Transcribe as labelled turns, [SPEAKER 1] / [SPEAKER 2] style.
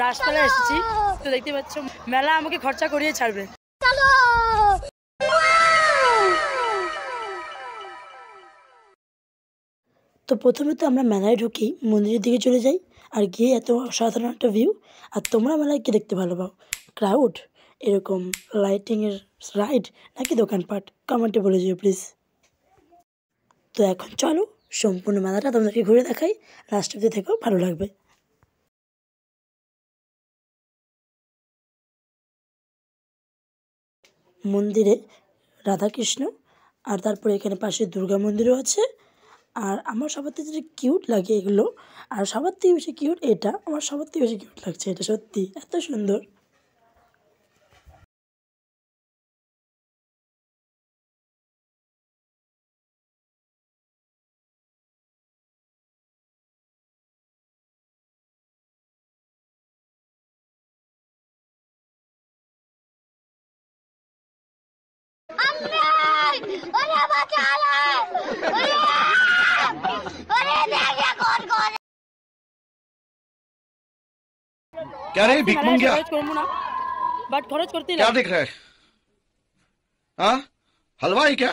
[SPEAKER 1] রাসমেলা এসেছি, তো দেখতে পাচ্ছ মেলা আমাকে খরচা করিয়ে ছাড়বে। তো প্রথমে তো আমরা মেলায় ঢুকি, মন্দিরের দিকে চলে যাই, আর গিয়ে এত অসাধারণ একটা ভিউ। আর তোমরা মেলায় কি দেখতে ভালো পাও? ক্রাউড, এরকম লাইটিংয়ের রাইড, নাকি দোকানপাট? কমেন্টে বলে যেও প্লিজ। তো এখন চলো সম্পূর্ণ মেলাটা তোমাদেরকে ঘুরে দেখাই, লাস্ট অব্দি থেকেও ভালো লাগবে। মন্দিরে রাধাকৃষ্ণ, আর তারপরে এখানে পাশে দুর্গা মন্দিরও আছে। আর আমার সবার থেকে যেটা কিউট লাগে এগুলো, আর সবার থেকে বেশি কিউট এটা, আমার সবার থেকে বেশি কিউট লাগছে এটা, সত্যি এত সুন্দর।
[SPEAKER 2] क्या रे भिख मंगिया?
[SPEAKER 1] बट खर्च करते
[SPEAKER 2] क्या दिख रहा है? हाँ, हलवा ही क्या?